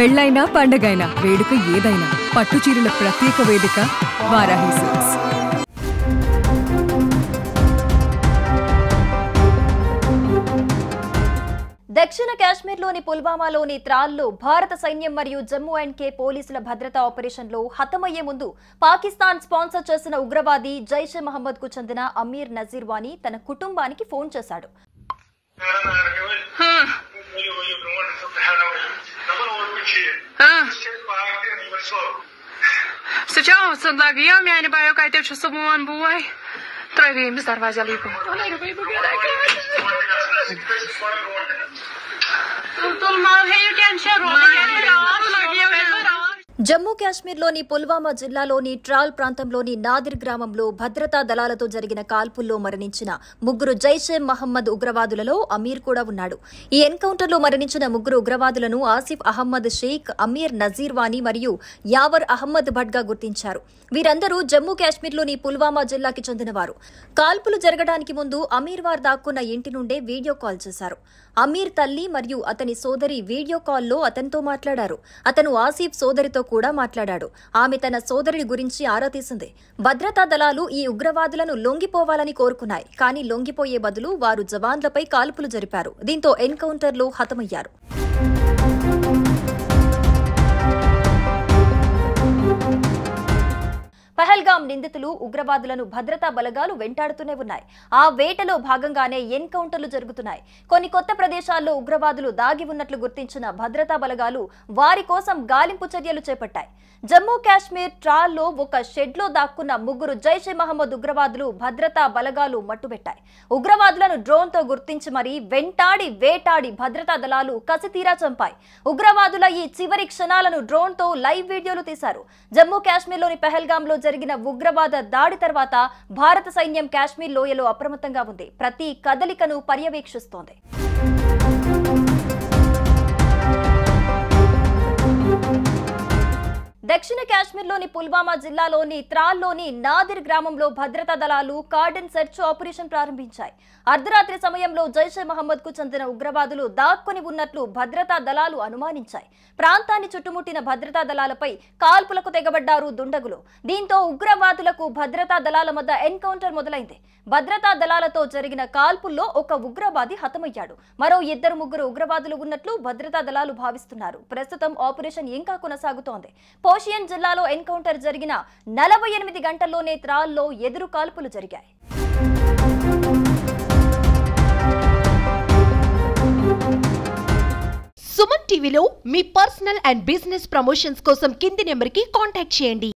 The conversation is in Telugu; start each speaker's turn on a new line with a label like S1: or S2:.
S1: పెళ్ళైనా పండగైనా వేడుక ఏదైనా పట్టు చీరల ప్రత్యేక వేదిక వారాహి సిల్క్స్.
S2: దక్షిణ కాశ్మీర్లోని పుల్వామాలోని త్రాల్లో భారత సైన్యం మరియు జమ్మూ అండ్ కే పోలీసుల భద్రతా ఆపరేషన్లో హతమయ్యే ముందు పాకిస్తాన్ స్పాన్సర్ చేసిన ఉగ్రవాది జైషే మహమ్మద్ కు చెందిన అమీర్ నజీర్ వానీ తన కుటుంబానికి ఫోన్ చేశాడు. జమ్మూ కాశ్మీర్లోని పుల్వామా జిల్లాలోని ట్రాల్ ప్రాంతంలోని నాదిర్ గ్రామంలో భద్రతా దళాలతో జరిగిన కాల్పుల్లో మరణించిన ముగ్గురు జైషే మహమ్మద్ ఉగ్రవాదులలో అమీర్ కూడా ఉన్నాడు. ఈ ఎన్కౌంటర్లో మరణించిన ముగ్గురు ఉగ్రవాదులను ఆసిఫ్ అహ్మద్ షేక్, అమీర్ నజీర్ వానీ మరియు యావర్ అహ్మద్ భట్ గా గుర్తించారు. వీరందరూ జమ్మూ కాశ్మీర్లోని పుల్వామా జిల్లాకి చెందినవారు. కాల్పులు జరగడానికి ముందు అమీర్ వార్ దాక్కున్న ఇంటి నుండే వీడియో కాల్ చేశారు. అమీర్ తల్లి మరియు అతని సోదరి వీడియో కాల్లో అతనితో మాట్లాడారు. అతను ఆసిఫ్ సోదరితో కూడా మాట్లాడాడు. ఆమె తన సోదరుడి గురించి ఆరా తీసింది. భద్రతా దళాలు ఈ ఉగ్రవాదులను లొంగిపోవాలని కోరుకున్నాయి. కానీ లొంగిపోయే బదులు వారు జవాన్లపై కాల్పులు జరిపారు. దీంతో ఎన్కౌంటర్లో హతమయ్యారు. పహల్గాం నిందితులు ఉగ్రవాదులను భద్రతా బలగాలు వెంటాడుతూనే ఉన్నాయి. ఆ వేటలో భాగంగానే ఎన్కౌంటర్లు జరుగుతున్నాయి. కొన్ని కొత్త ప్రదేశాల్లో ఉగ్రవాదులు దాగి ఉన్నట్లు గుర్తించిన భద్రతా బలగాలు వారి కోసం గాలింపు చర్యలు చేపట్టాయి. జమ్మూ కాశ్మీర్ ట్రాల్లో ఒక షెడ్లో దాక్కున్న ముగ్గురు జైషే మహమ్మద్ ఉగ్రవాదులు భద్రతా బలగాలు మట్టుబెట్టాయి. ఉగ్రవాదులను డ్రోన్తో గుర్తించి మరీ వెంటాడి వేటాడి భద్రతా దళాలు కసితీరా చంపాయి. ఉగ్రవాదుల ఈ చివరి క్షణాలను డ్రోన్తో లైవ్ వీడియోలు తీశారు. జమ్మూ కాశ్మీర్లోని పహల్గాంలో జరిగిన ఉగ్రవాద దాడి తర్వాత భారత సైన్యం కాశ్మీర్ లోయలో అప్రమత్తంగా ఉంది. ప్రతి కదలికను పర్యవేక్షిస్తోంది. దక్షిణ కాశ్మీర్లోని పుల్వామా జిల్లాలోని త్రాల్లోని నాదిర్ గ్రామంలో భద్రతా దళాలు కార్డన్ సెర్చ్ ఆపరేషన్ ప్రారంభించాయి. అర్ధరాత్రి సమయంలో జైషే మహమ్మద్ కు చెందిన ఉగ్రవాదులు దాక్కుని ఉన్నట్లు భద్రతా దళాలు అనుమానించాయి. ప్రాంతాన్ని చుట్టుముట్టిన భద్రతా దళాలపై కాల్పులకు తెగబడ్డారు దుండగులు. దీంతో ఉగ్రవాదులకు భద్రతా దళాల మధ్య ఎన్కౌంటర్ మొదలైంది. భద్రతా దళాలతో జరిగిన కాల్పుల్లో ఒక ఉగ్రవాది హతమయ్యాడు. మరో ముగ్గురు ఉగ్రవాదులు ఉన్నట్లు భద్రతా దళాలు భావిస్తున్నారు. ప్రస్తుతం ఆపరేషన్ ఇంకా కొనసాగుతోంది. పోషియన్ జిల్లాలో ఎన్కౌంటర్ జరిగిన 48 గంటల్లోనే త్రాల్లో ఎదురు కాల్పులు జరిగాయి.
S3: సుమన్ టీవీలో మీ పర్సనల్ అండ్ బిజినెస్ ప్రమోషన్స్ కోసం కింది నెంబర్కి కాంటాక్ట్ చేయండి.